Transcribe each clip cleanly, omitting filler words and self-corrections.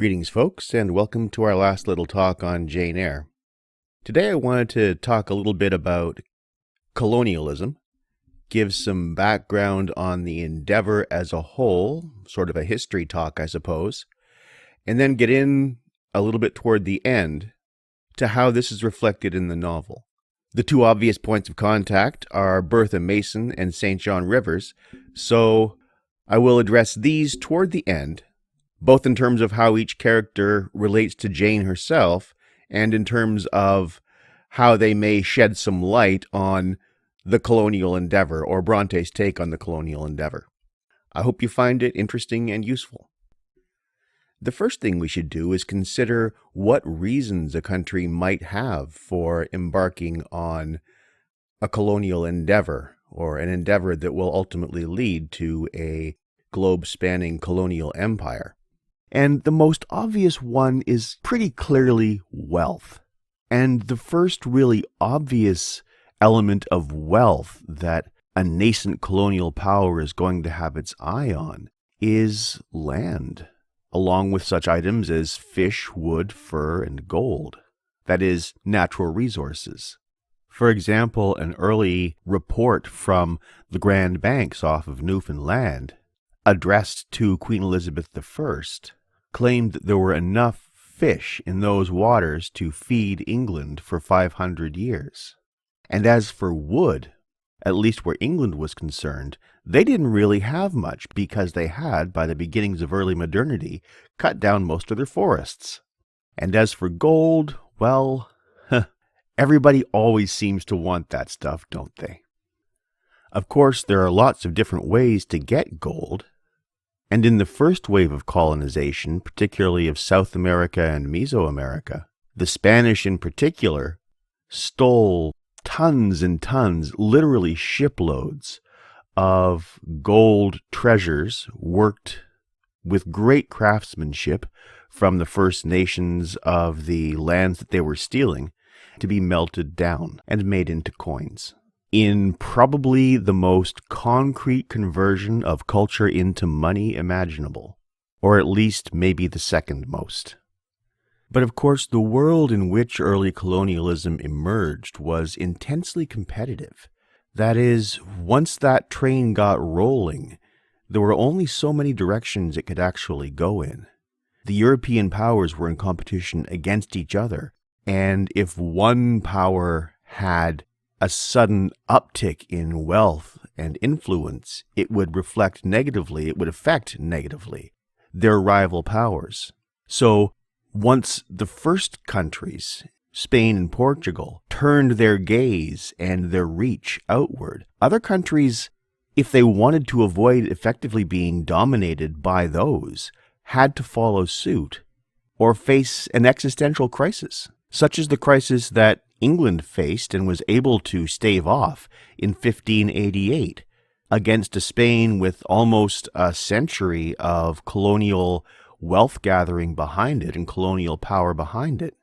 Greetings, folks, and welcome to our last little talk on Jane Eyre. Today I wanted to talk a little bit about colonialism, give some background on the endeavor as a whole, sort of a history talk, I suppose, and then get in a little bit toward the end to how this is reflected in the novel. The two obvious points of contact are Bertha Mason and St. John Rivers, so I will address these toward the end, both in terms of how each character relates to Jane herself and in terms of how they may shed some light on the colonial endeavor or Bronte's take on the colonial endeavor. I hope you find it interesting and useful. The first thing we should do is consider what reasons a country might have for embarking on a colonial endeavor or an endeavor that will ultimately lead to a globe-spanning colonial empire. And the most obvious one is pretty clearly wealth. And the first really obvious element of wealth that a nascent colonial power is going to have its eye on is land, along with such items as fish, wood, fur, and gold. That is, natural resources. For example, an early report from the Grand Banks off of Newfoundland, addressed to Queen Elizabeth I, claimed that there were enough fish in those waters to feed England for 500 years. And as for wood, at least where England was concerned, they didn't really have much because they had, by the beginnings of early modernity, cut down most of their forests. And as for gold, well, everybody always seems to want that stuff, don't they? Of course, there are lots of different ways to get gold. And in the first wave of colonization, particularly of South America and Mesoamerica, the Spanish in particular stole tons and tons, literally shiploads, of gold treasures worked with great craftsmanship from the First Nations of the lands that they were stealing to be melted down and made into coins, in probably the most concrete conversion of culture into money imaginable, or at least maybe the second most. But of course, the world in which early colonialism emerged was intensely competitive. That is, once that train got rolling, there were only so many directions it could actually go in. The European powers were in competition against each other, and if one power had a sudden uptick in wealth and influence, it would affect negatively their rival powers. So once the first countries, Spain and Portugal, turned their gaze and their reach outward, other countries, if they wanted to avoid effectively being dominated by those, had to follow suit or face an existential crisis, such as the crisis that England faced and was able to stave off in 1588 against a Spain with almost a century of colonial wealth gathering behind it and colonial power behind it.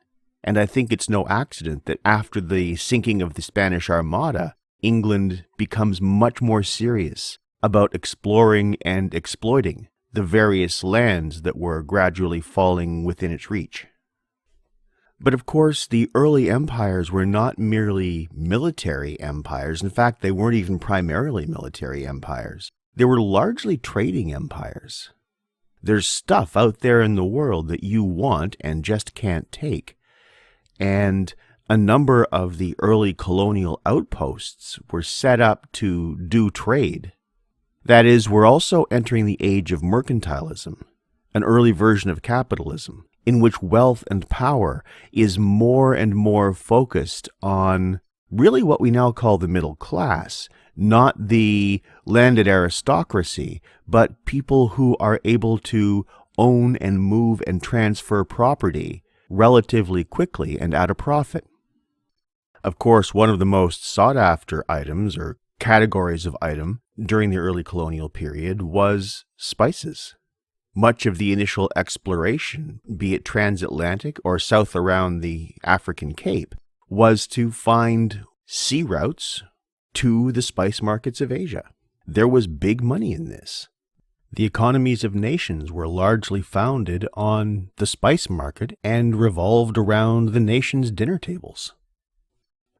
And I think it's no accident that after the sinking of the Spanish Armada, England becomes much more serious about exploring and exploiting the various lands that were gradually falling within its reach. But of course, the early empires were not merely military empires. In fact, they weren't even primarily military empires. They were largely trading empires. There's stuff out there in the world that you want and just can't take. And a number of the early colonial outposts were set up to do trade. That is, we're also entering the age of mercantilism, an early version of capitalism, in which wealth and power is more and more focused on really what we now call the middle class, not the landed aristocracy, but people who are able to own and move and transfer property relatively quickly and at a profit. Of course, one of the most sought-after items or categories of item during the early colonial period was spices. Much of the initial exploration, be it transatlantic or south around the African Cape, was to find sea routes to the spice markets of Asia. There was big money in this. The economies of nations were largely founded on the spice market and revolved around the nation's dinner tables.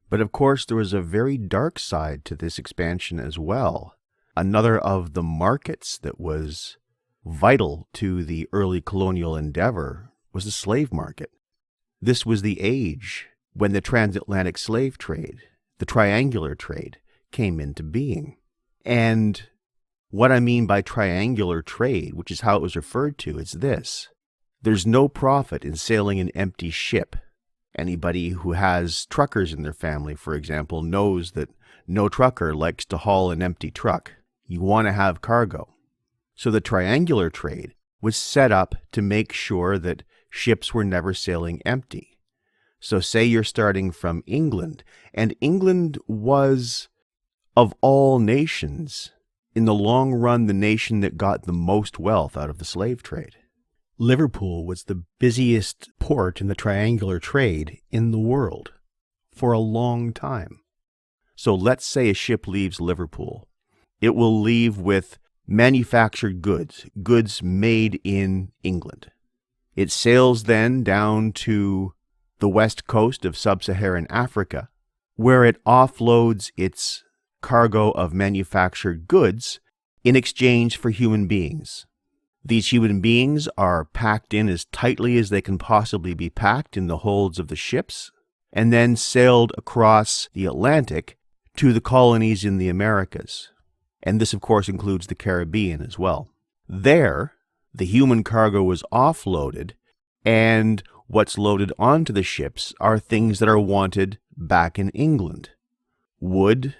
But of course, there was a very dark side to this expansion as well. Another of the markets that was vital to the early colonial endeavor was the slave market. This was the age when the transatlantic slave trade, the triangular trade, came into being. And what I mean by triangular trade, which is how it was referred to, is this. There's no profit in sailing an empty ship. Anybody who has truckers in their family, for example, knows that no trucker likes to haul an empty truck. You want to have cargo. So the triangular trade was set up to make sure that ships were never sailing empty. So say you're starting from England, and England was, of all nations, in the long run, the nation that got the most wealth out of the slave trade. Liverpool was the busiest port in the triangular trade in the world for a long time. So let's say a ship leaves Liverpool. It will leave with manufactured goods, goods made in England. It sails then down to the west coast of sub-Saharan Africa, where it offloads its cargo of manufactured goods in exchange for human beings. These human beings are packed in as tightly as they can possibly be packed in the holds of the ships, and then sailed across the Atlantic to the colonies in the Americas. And this, of course, includes the Caribbean as well. There, the human cargo was offloaded, and what's loaded onto the ships are things that are wanted back in England. Wood,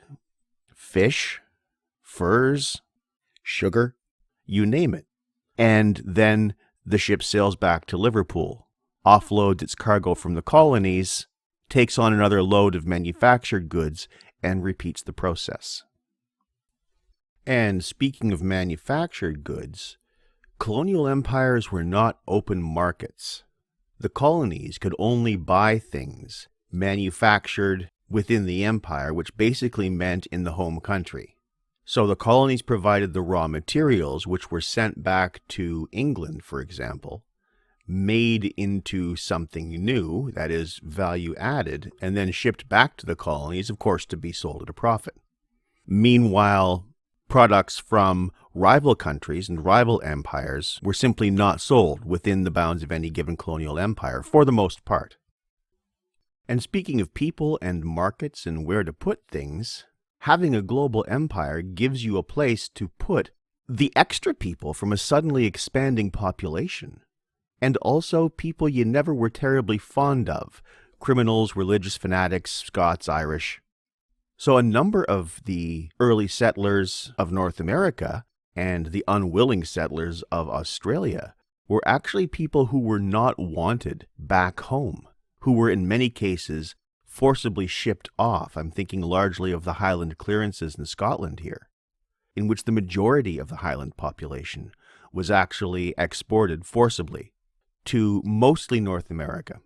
fish, furs, sugar, you name it. And then the ship sails back to Liverpool, offloads its cargo from the colonies, takes on another load of manufactured goods, and repeats the process. And speaking of manufactured goods, colonial empires were not open markets. The colonies could only buy things manufactured within the empire, which basically meant in the home country. So the colonies provided the raw materials, which were sent back to England, for example, made into something new, that is, value added, and then shipped back to the colonies, of course, to be sold at a profit. Meanwhile, products from rival countries and rival empires were simply not sold within the bounds of any given colonial empire, for the most part. And speaking of people and markets and where to put things, having a global empire gives you a place to put the extra people from a suddenly expanding population, and also people you never were terribly fond of, criminals, religious fanatics, Scots, Irish. So a number of the early settlers of North America and the unwilling settlers of Australia were actually people who were not wanted back home, who were in many cases forcibly shipped off. I'm thinking largely of the Highland clearances in Scotland here, in which the majority of the Highland population was actually exported forcibly to mostly North America.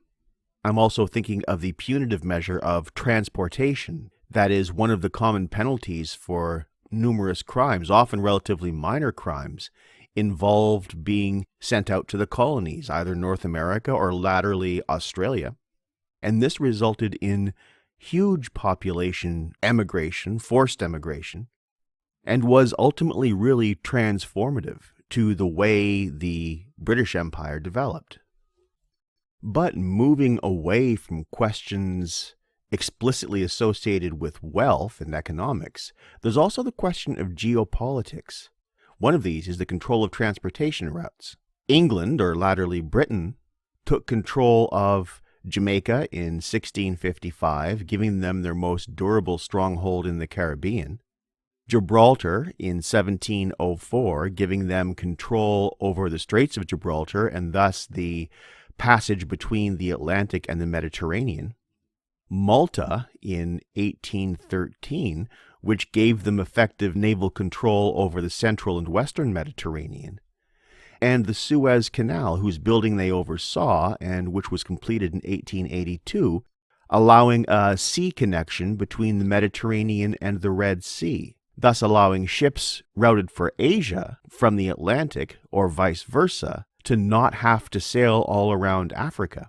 I'm also thinking of the punitive measure of transportation. That is one of the common penalties for numerous crimes, often relatively minor crimes, involved being sent out to the colonies, either North America or latterly Australia. And this resulted in huge population emigration, forced emigration, and was ultimately really transformative to the way the British Empire developed. But moving away from questions explicitly associated with wealth and economics, there's also the question of geopolitics. One of these is the control of transportation routes. England, or latterly Britain, took control of Jamaica in 1655, giving them their most durable stronghold in the Caribbean. Gibraltar in 1704, giving them control over the Straits of Gibraltar and thus the passage between the Atlantic and the Mediterranean. Malta in 1813, which gave them effective naval control over the central and western Mediterranean. And the Suez Canal, whose building they oversaw and which was completed in 1882, allowing a sea connection between the Mediterranean and the Red Sea. thus allowing ships routed for Asia from the Atlantic, or vice versa, to not have to sail all around Africa.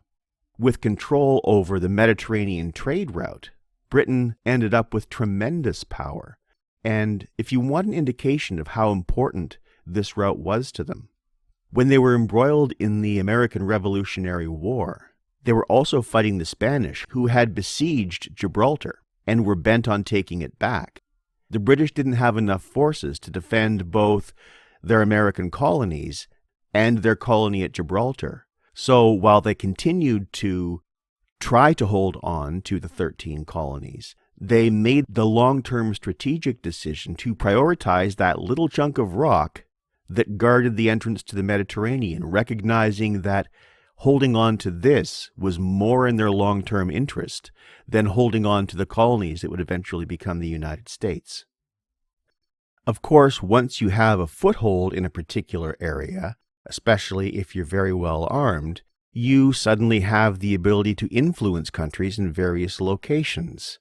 With control over the Mediterranean trade route, Britain ended up with tremendous power. And if you want an indication of how important this route was to them, when they were embroiled in the American Revolutionary War, they were also fighting the Spanish, who had besieged Gibraltar and were bent on taking it back. The British didn't have enough forces to defend both their American colonies and their colony at Gibraltar. So while they continued to try to hold on to the 13 colonies, they made the long-term strategic decision to prioritize that little chunk of rock that guarded the entrance to the Mediterranean, recognizing that holding on to this was more in their long-term interest than holding on to the colonies that would eventually become the United States. Of course, once you have a foothold in a particular area, especially if you're very well armed, you suddenly have the ability to influence countries in various locations.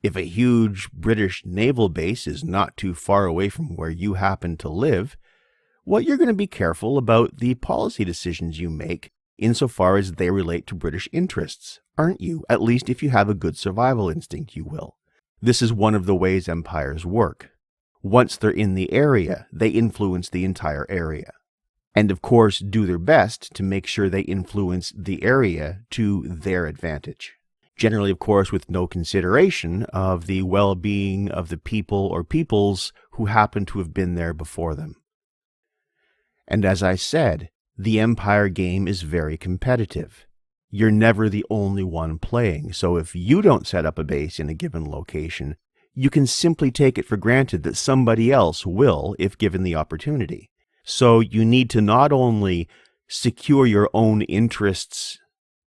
If a huge British naval base is not too far away from where you happen to live, well, you're going to be careful about the policy decisions you make insofar as they relate to British interests, aren't you? At least if you have a good survival instinct, you will. This is one of the ways empires work. Once they're in the area, they influence the entire area. And of course, do their best to make sure they influence the area to their advantage. Generally, of course, with no consideration of the well-being of the people or peoples who happen to have been there before them. And as I said, the empire game is very competitive. You're never the only one playing, so if you don't set up a base in a given location, you can simply take it for granted that somebody else will if given the opportunity. So you need to not only secure your own interests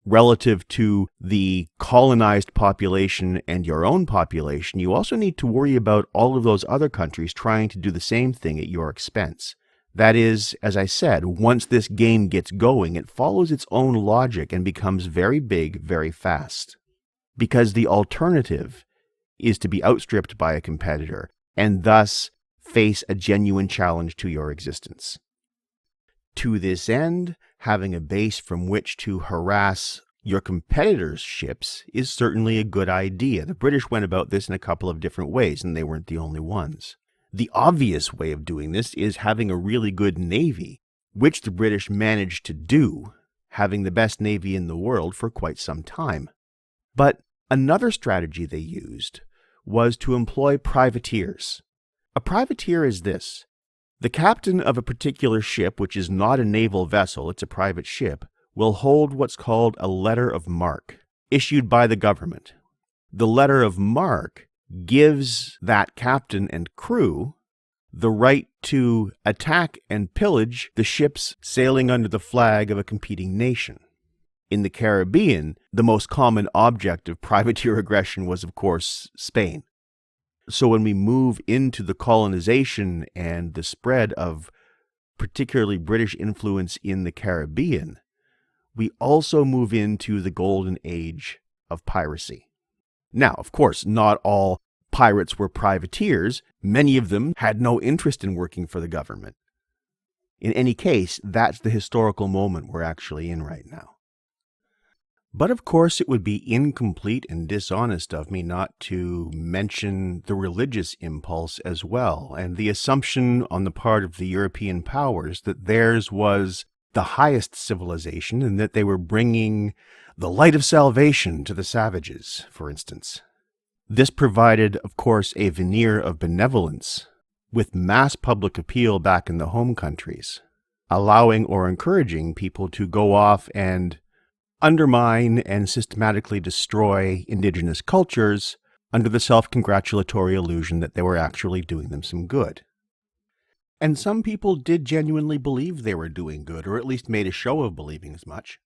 relative to the colonized population and your own population, you also need to worry about all of those other countries trying to do the same thing at your expense. That is, as I said, once this game gets going, it follows its own logic and becomes very big very fast. Because the alternative is to be outstripped by a competitor and thus face a genuine challenge to your existence. To this end, having a base from which to harass your competitors' ships is certainly a good idea. The British went about this in a couple of different ways, and they weren't the only ones. The obvious way of doing this is having a really good navy, which the British managed to do, having the best navy in the world for quite some time. But another strategy they used was to employ privateers. A privateer is this. The captain of a particular ship, which is not a naval vessel, it's a private ship, will hold what's called a letter of marque, issued by the government. The letter of marque gives that captain and crew the right to attack and pillage the ships sailing under the flag of a competing nation. In the Caribbean, the most common object of privateer aggression was, of course, Spain. So when we move into the colonization and the spread of particularly British influence in the Caribbean, we also move into the golden age of piracy. Now, of course, not all pirates were privateers. Many of them had no interest in working for the government. In any case, that's the historical moment we're actually in right now. But of course, it would be incomplete and dishonest of me not to mention the religious impulse as well, and the assumption on the part of the European powers that theirs was the highest civilization and that they were bringing the light of salvation to the savages, for instance. This provided, of course, a veneer of benevolence with mass public appeal back in the home countries, allowing or encouraging people to go off and undermine and systematically destroy indigenous cultures under the self-congratulatory illusion that they were actually doing them some good. And some people did genuinely believe they were doing good, or at least made a show of believing as much.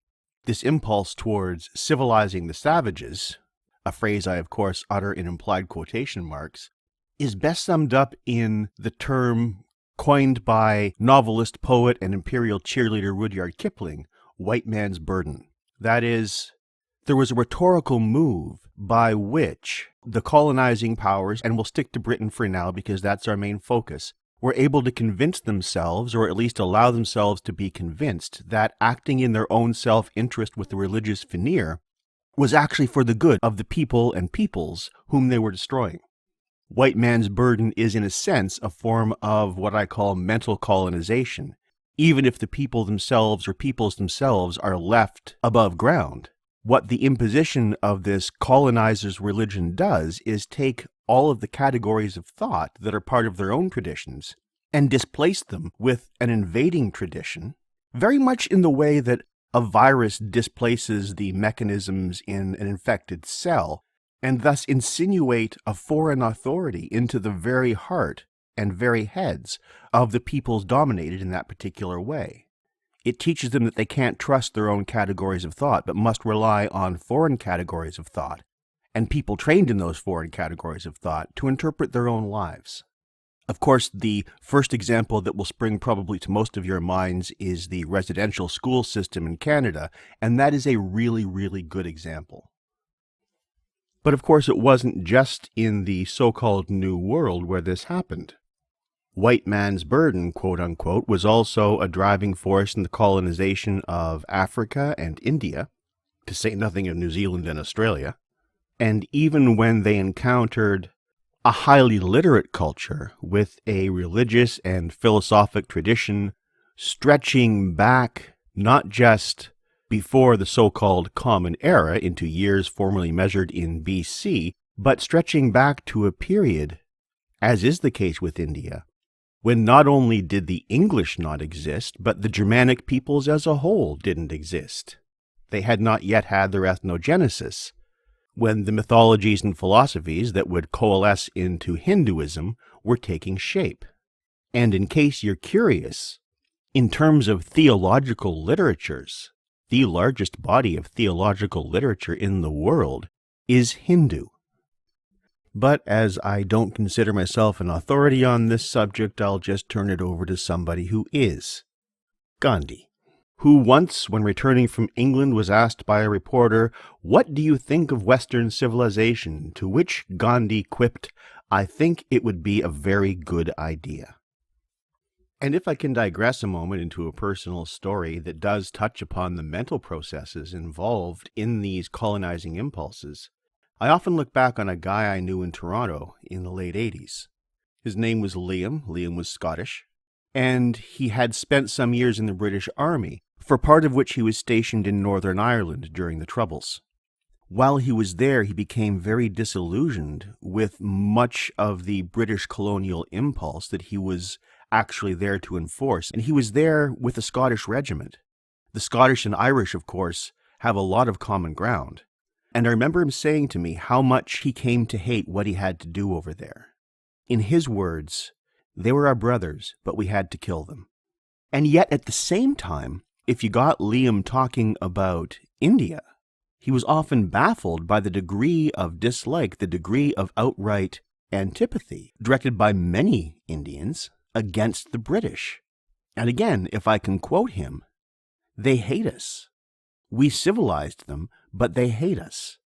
This impulse towards civilizing the savages, a phrase I of course utter in implied quotation marks, is best summed up in the term coined by novelist, poet, and imperial cheerleader Rudyard Kipling, white man's burden. That is, there was a rhetorical move by which The colonizing powers, and we'll stick to Britain for now because that's our main focus, were able to convince themselves, or at least allow themselves to be convinced, that acting in their own self-interest with the religious veneer was actually for the good of the people and peoples whom they were destroying. White man's burden is, in a sense, a form of what I call mental colonization, even if the people themselves or peoples themselves are left above ground. What the imposition of this colonizer's religion does is take all of the categories of thought that are part of their own traditions and displace them with an invading tradition, very much in the way that a virus displaces the mechanisms in an infected cell, and thus insinuate a foreign authority into the very heart and very heads of the peoples dominated in that particular way. It teaches them that they can't trust their own categories of thought, but must rely on foreign categories of thought, and people trained in those foreign categories of thought to interpret their own lives. Of course, the first example that will spring probably to most of your minds is the residential school system in Canada, and that is a really, really good example. But of course, it wasn't just in the so-called New World where this happened. White man's burden, quote-unquote, was also a driving force in the colonization of Africa and India, to say nothing of New Zealand and Australia. And even when they encountered a highly literate culture with a religious and philosophic tradition stretching back not just before the so-called Common Era into years formerly measured in BC, but stretching back to a period, as is the case with India, when not only did the English not exist, but the Germanic peoples as a whole didn't exist. They had not yet had their ethnogenesis, when the mythologies and philosophies that would coalesce into Hinduism were taking shape. And in case you're curious, in terms of theological literatures, the largest body of theological literature in the world is Hindu. But as I don't consider myself an authority on this subject, I'll just turn it over to somebody who is. Gandhi, who once, when returning from England, was asked by a reporter, "What do you think of Western civilization?" To which Gandhi quipped, "I think it would be a very good idea." And if I can digress a moment into a personal story that does touch upon the mental processes involved in these colonizing impulses, I often look back on a guy I knew in Toronto in the late 80s. His name was Liam. Liam was Scottish, and he had spent some years in the British Army, for part of which he was stationed in Northern Ireland during the Troubles. While he was there, he became very disillusioned with much of the British colonial impulse that he was actually there to enforce, and he was there with a Scottish regiment. The Scottish and Irish, of course, have a lot of common ground. And I remember him saying to me how much he came to hate what he had to do over there. In his words, they were our brothers, but we had to kill them. And yet at the same time, if you got Liam talking about India, he was often baffled by the degree of dislike, the degree of outright antipathy directed by many Indians against the British. And again, if I can quote him, "They hate us. We civilized them, but they hate us."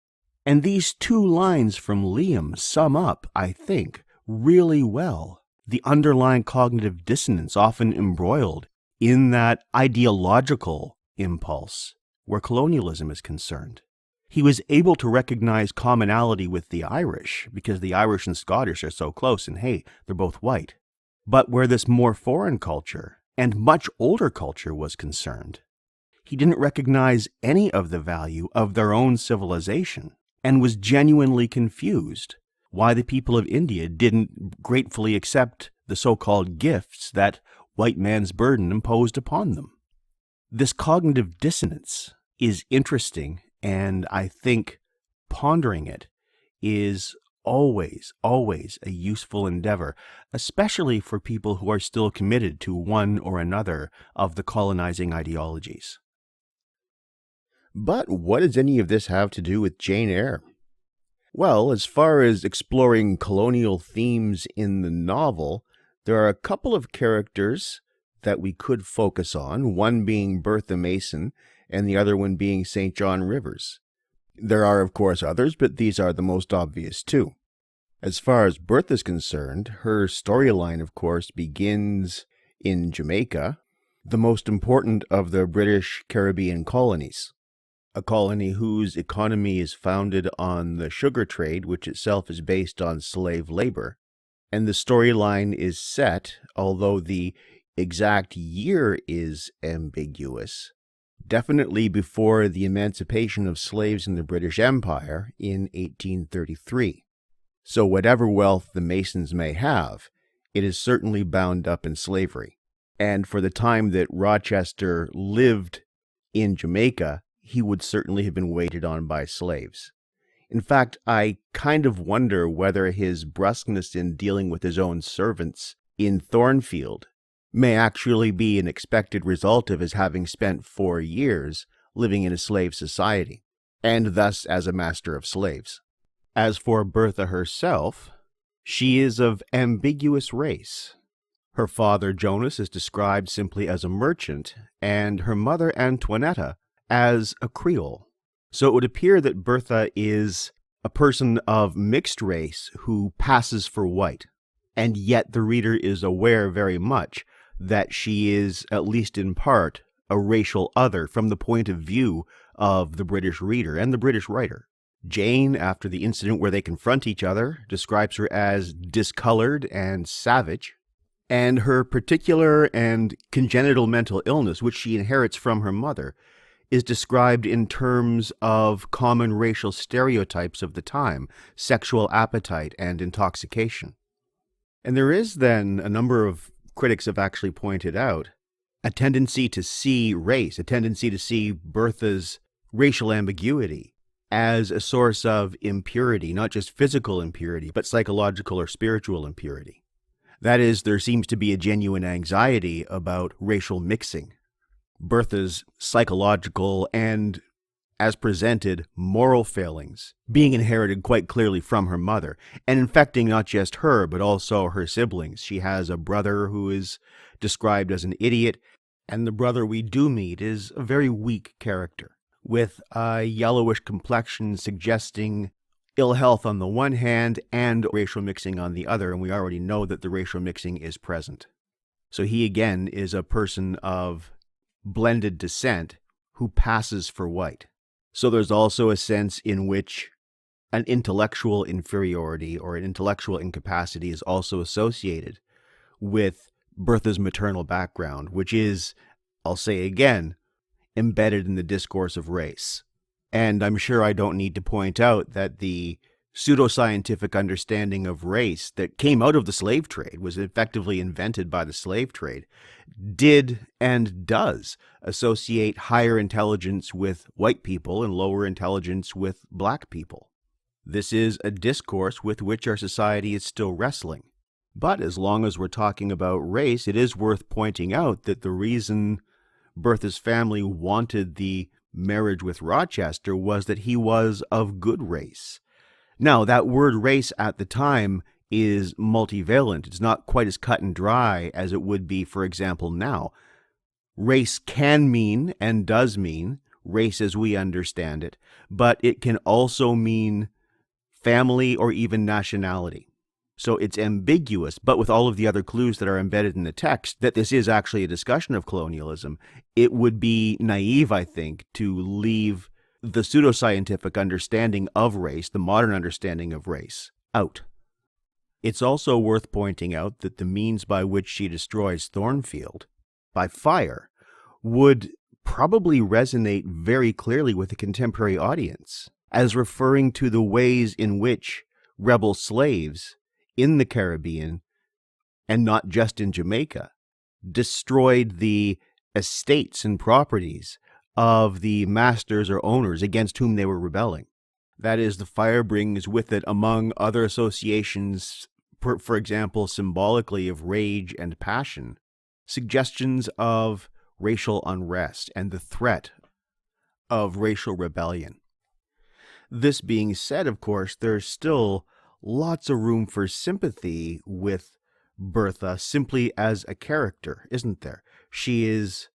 And these two lines from Liam sum up, I think, really well the underlying cognitive dissonance often embroiled in that ideological impulse where colonialism is concerned. He was able to recognize commonality with the Irish because the Irish and Scottish are so close, and hey, they're both white. But where this more foreign culture and much older culture was concerned, he didn't recognize any of the value of their own civilization and was genuinely confused why the people of India didn't gratefully accept the so-called gifts that white man's burden imposed upon them. This cognitive dissonance is interesting, and I think pondering it is always a useful endeavor, especially for people who are still committed to one or another of the colonizing ideologies. But what does any of this have to do with Jane Eyre? Well, as far as exploring colonial themes in the novel, there are a couple of characters that we could focus on, one being Bertha Mason and the other one being St. John Rivers. There are, of course, others, but these are the most obvious too. As far as Bertha is concerned, her storyline, of course, begins in Jamaica, the most important of the British Caribbean colonies. A colony whose economy is founded on the sugar trade, which itself is based on slave labor. And the storyline is set, although the exact year is ambiguous, definitely before the emancipation of slaves in the British Empire in 1833. So whatever wealth the Masons may have, it is certainly bound up in slavery. And for the time that Rochester lived in Jamaica, he would certainly have been waited on by slaves. In fact, I kind of wonder whether his brusqueness in dealing with his own servants in Thornfield may actually be an expected result of his having spent 4 years living in a slave society, and thus as a master of slaves. As for Bertha herself, she is of ambiguous race. Her father, Jonas, is described simply as a merchant, and her mother, Antoinetta, as a Creole. So it would appear that Bertha is a person of mixed race who passes for white, and yet the reader is aware very much that she is, at least in part, a racial other from the point of view of the British reader and the British writer. Jane, after the incident where they confront each other, describes her as discolored and savage, and her particular and congenital mental illness, which she inherits from her mother, is described in terms of common racial stereotypes of the time, sexual appetite and intoxication. And there is then, a number of critics have actually pointed out, a tendency to see race, a tendency to see Bertha's racial ambiguity as a source of impurity, not just physical impurity, but psychological or spiritual impurity. That is, there seems to be a genuine anxiety about racial mixing. Bertha's psychological and, as presented, moral failings being inherited quite clearly from her mother, and infecting not just her, but also her siblings. She has a brother who is described as an idiot, and the brother we do meet is a very weak character, with a yellowish complexion suggesting ill health on the one hand and racial mixing on the other, and we already know that the racial mixing is present. So he again is a person of blended descent who passes for white. So there's also a sense in which an intellectual inferiority or an intellectual incapacity is also associated with Bertha's maternal background, which is, I'll say again, embedded in the discourse of race. And I'm sure I don't need to point out that the pseudoscientific understanding of race that came out of the slave trade, was effectively invented by the slave trade, did and does associate higher intelligence with white people and lower intelligence with black people. This is a discourse with which our society is still wrestling. But as long as we're talking about race, it is worth pointing out that the reason Bertha's family wanted the marriage with Rochester was that he was of good race. Now, that word race at the time is multivalent. It's not quite as cut and dry as it would be, for example, now. Race can mean, and does mean, race as we understand it, but it can also mean family or even nationality. So it's ambiguous, but with all of the other clues that are embedded in the text, that this is actually a discussion of colonialism, it would be naive, I think, to leave the pseudoscientific understanding of race, the modern understanding of race, out. It's also worth pointing out that the means by which she destroys Thornfield, by fire, would probably resonate very clearly with a contemporary audience, as referring to the ways in which rebel slaves in the Caribbean, and not just in Jamaica, destroyed the estates and properties of the masters or owners against whom they were rebelling. That is, the fire brings with it, among other associations, for example, symbolically of rage and passion, suggestions of racial unrest and the threat of racial rebellion. This being said, of course, there's still lots of room for sympathy with Bertha simply as a character, isn't there? She is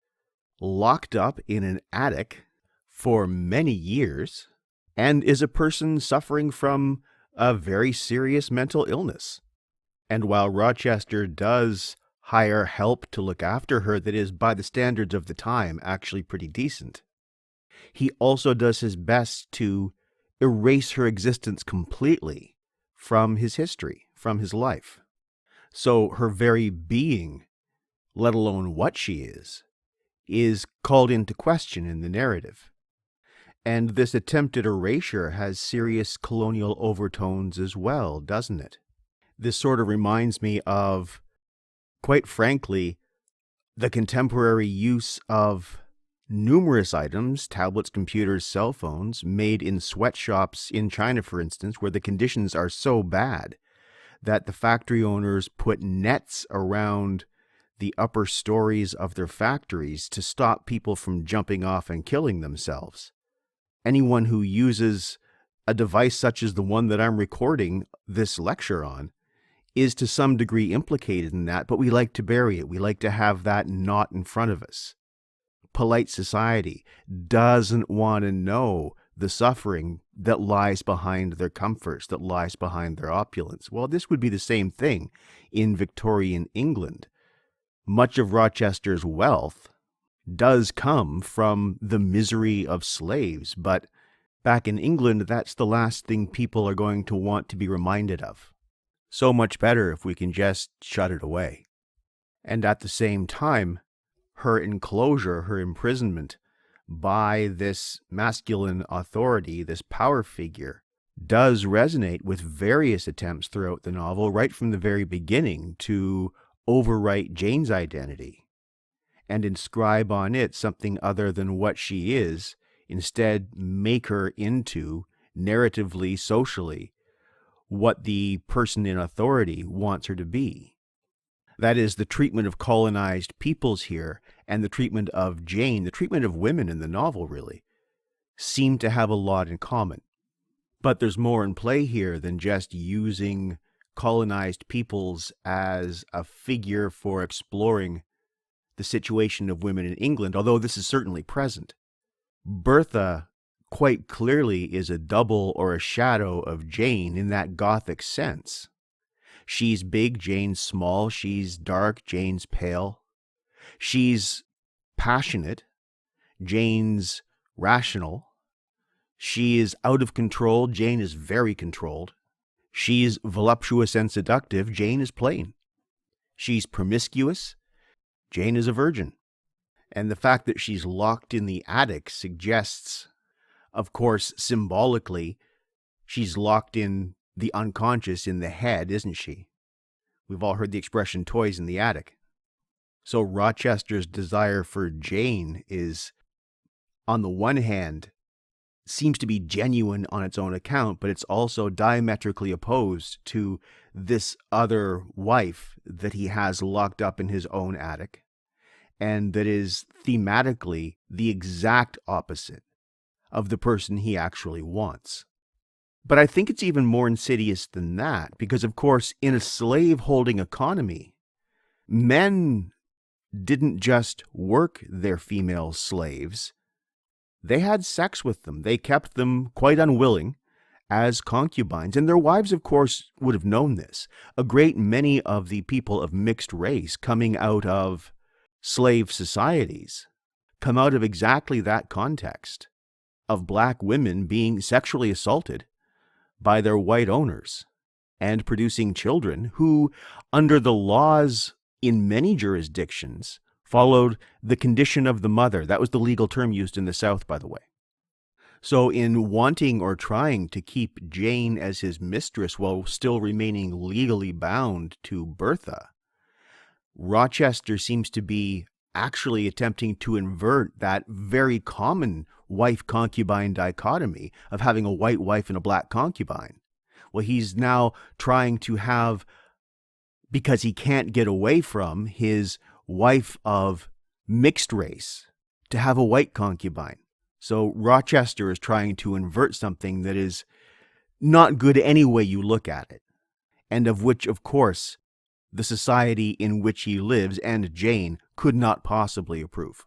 locked up in an attic for many years, and is a person suffering from a very serious mental illness. And while Rochester does hire help to look after her that is, by the standards of the time, actually pretty decent, he also does his best to erase her existence completely from his history, from his life. So her very being, let alone what she is called into question in the narrative. And this attempted erasure has serious colonial overtones as well, doesn't it? This sort of reminds me of, quite frankly, the contemporary use of numerous items, tablets, computers, cell phones, made in sweatshops in China, for instance, where the conditions are so bad that the factory owners put nets around the upper stories of their factories to stop people from jumping off and killing themselves. Anyone who uses a device such as the one that I'm recording this lecture on is to some degree implicated in that, but we like to bury it. We like to have that not in front of us. Polite society doesn't want to know the suffering that lies behind their comforts, that lies behind their opulence. Well, this would be the same thing in Victorian England. Much of Rochester's wealth does come from the misery of slaves, but back in England, that's the last thing people are going to want to be reminded of. So much better if we can just shut it away. And at the same time, her enclosure, her imprisonment by this masculine authority, this power figure, does resonate with various attempts throughout the novel, right from the very beginning, to overwrite Jane's identity and inscribe on it something other than what she is, instead make her into, narratively, socially, what the person in authority wants her to be. That is, the treatment of colonized peoples here and the treatment of Jane, the treatment of women in the novel, really, seem to have a lot in common. But there's more in play here than just using colonized peoples as a figure for exploring the situation of women in England, although this is certainly present. Bertha quite clearly is a double or a shadow of Jane in that Gothic sense. She's big, Jane's small. She's dark, Jane's pale. She's passionate, Jane's rational. She is out of control, Jane is very controlled. She's voluptuous and seductive, Jane is plain. She's promiscuous, Jane is a virgin. And the fact that she's locked in the attic suggests, of course, symbolically, she's locked in the unconscious, in the head, isn't she? We've all heard the expression toys in the attic. So Rochester's desire for Jane is, on the one hand, seems to be genuine on its own account, but it's also diametrically opposed to this other wife that he has locked up in his own attic, and that is thematically the exact opposite of the person he actually wants. But I think it's even more insidious than that, because, of course, in a slave-holding economy, men didn't just work their female slaves. They had sex with them. They kept them quite unwilling as concubines. And their wives, of course, would have known this. A great many of the people of mixed race coming out of slave societies come out of exactly that context of black women being sexually assaulted by their white owners and producing children who, under the laws in many jurisdictions, followed the condition of the mother. That was the legal term used in the South, by the way. So in wanting or trying to keep Jane as his mistress while still remaining legally bound to Bertha, Rochester seems to be actually attempting to invert that very common wife-concubine dichotomy of having a white wife and a black concubine. Well, he's now trying to have, because he can't get away from his wife of mixed race, to have a white concubine. So Rochester is trying to invert something that is not good any way you look at it, and of which, of course, the society in which he lives and Jane could not possibly approve.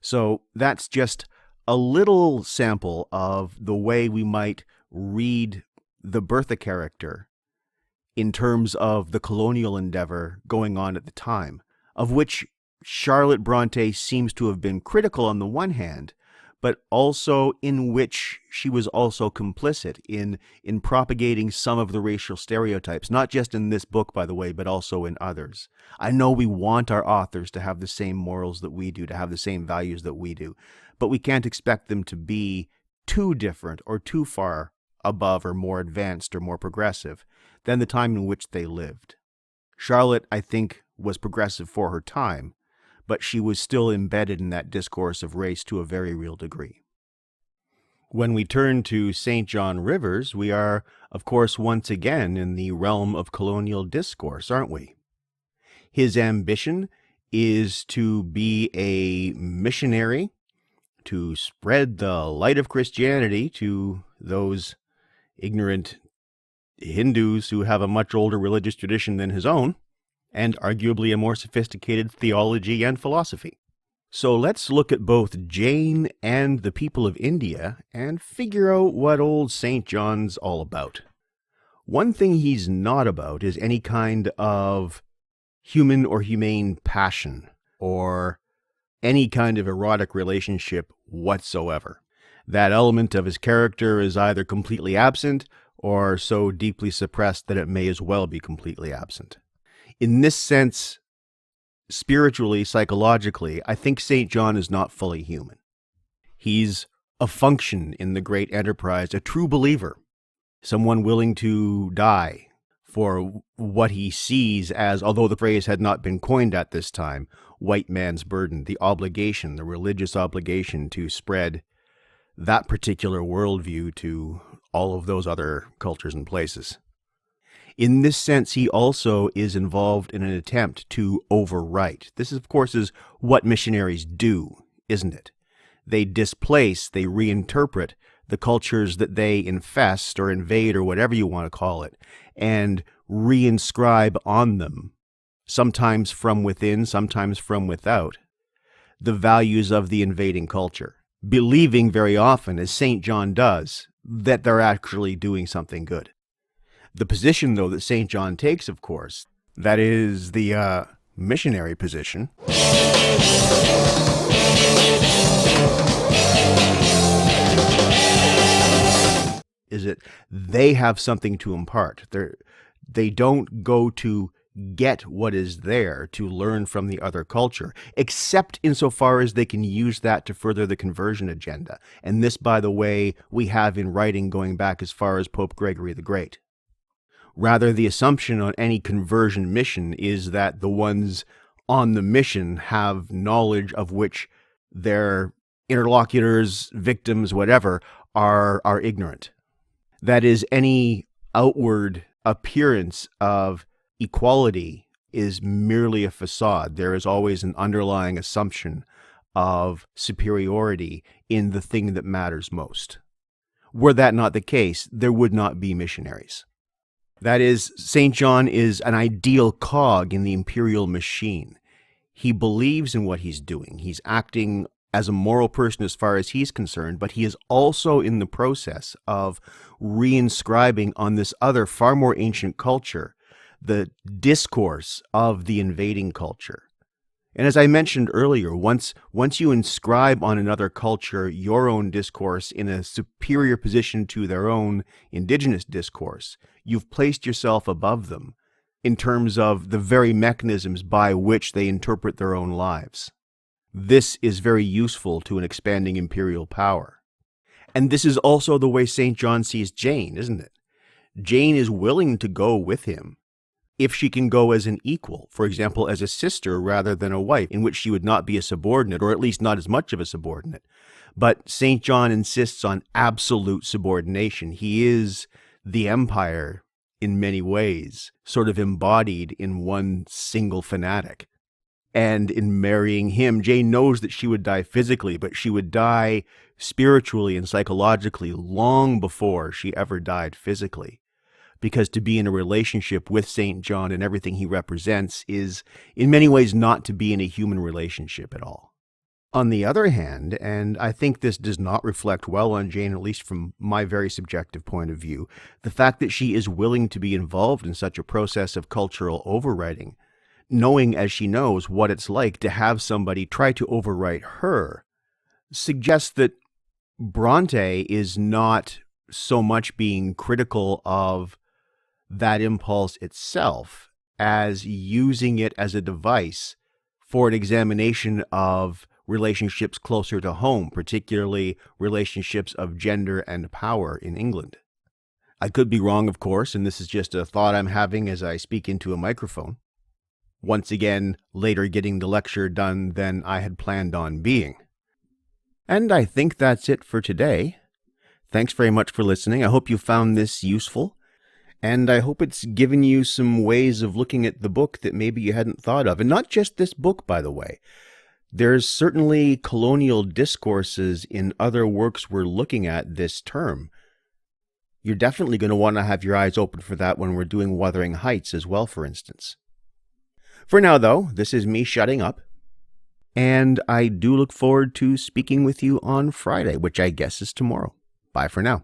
So that's just a little sample of the way we might read the Bertha character in terms of the colonial endeavor going on at the time, of which Charlotte Bronte seems to have been critical on the one hand, but also in which she was also complicit in propagating some of the racial stereotypes, not just in this book, by the way, but also in others. I know we want our authors to have the same morals that we do, to have the same values that we do, but we can't expect them to be too different or too far above or more advanced or more progressive than the time in which they lived. Charlotte, I think, was progressive for her time, but she was still embedded in that discourse of race to a very real degree. When we turn to St. John Rivers, we are, of course, once again in the realm of colonial discourse, aren't we? His ambition is to be a missionary, to spread the light of Christianity to those ignorant Hindus who have a much older religious tradition than his own, and arguably a more sophisticated theology and philosophy. So let's look at both Jane and the people of India and figure out what old St. John's all about. One thing he's not about is any kind of human or humane passion or any kind of erotic relationship whatsoever. That element of his character is either completely absent or so deeply suppressed that it may as well be completely absent. In this sense, spiritually, psychologically, I think St. John is not fully human. He's a function in the great enterprise, a true believer, someone willing to die for what he sees as, although the phrase had not been coined at this time, white man's burden, the obligation, the religious obligation to spread that particular worldview to all of those other cultures and places. In this sense, he also is involved in an attempt to overwrite. This, of course, is what missionaries do, isn't it? They displace, they reinterpret the cultures that they infest or invade or whatever you want to call it, and reinscribe on them, sometimes from within, sometimes from without, the values of the invading culture, believing very often, as St. John does, that they're actually doing something good. The position, though, that St. John takes, of course, that is the missionary position, is that they have something to impart. They don't go to get what is there to learn from the other culture, except insofar as they can use that to further the conversion agenda. And this, by the way, we have in writing going back as far as Pope Gregory the Great. Rather, the assumption on any conversion mission is that the ones on the mission have knowledge of which their interlocutors, victims, whatever, are ignorant. That is, any outward appearance of equality is merely a facade. There is always an underlying assumption of superiority in the thing that matters most. Were that not the case, there would not be missionaries. That is, St. John is an ideal cog in the imperial machine. He believes in what he's doing. He's acting as a moral person as far as he's concerned, but he is also in the process of reinscribing on this other, far more ancient culture, the discourse of the invading culture. And as I mentioned earlier, once you inscribe on another culture your own discourse in a superior position to their own indigenous discourse, you've placed yourself above them in terms of the very mechanisms by which they interpret their own lives. This is very useful to an expanding imperial power. And this is also the way St. John sees Jane, isn't it? Jane is willing to go with him if she can go as an equal, for example, as a sister rather than a wife, in which she would not be a subordinate, or at least not as much of a subordinate. But St. John insists on absolute subordination. He is the empire in many ways, sort of embodied in one single fanatic. And in marrying him, Jane knows that she would die physically, but she would die spiritually and psychologically long before she ever died physically. Because to be in a relationship with St. John and everything he represents is, in many ways, not to be in a human relationship at all. On the other hand, and I think this does not reflect well on Jane, at least from my very subjective point of view, the fact that she is willing to be involved in such a process of cultural overwriting, knowing as she knows what it's like to have somebody try to overwrite her, suggests that Bronte is not so much being critical of that impulse itself as using it as a device for an examination of relationships closer to home, particularly relationships of gender and power in England. I could be wrong, of course, and this is just a thought I'm having as I speak into a microphone. Once again, later getting the lecture done than I had planned on being. And I think that's it for today. Thanks very much for listening. I hope you found this useful, and I hope it's given you some ways of looking at the book that maybe you hadn't thought of. And not just this book, by the way. There's certainly colonial discourses in other works we're looking at this term. You're definitely going to want to have your eyes open for that when we're doing Wuthering Heights as well, for instance. For now, though, this is me shutting up, and I do look forward to speaking with you on Friday, which I guess is tomorrow. Bye for now.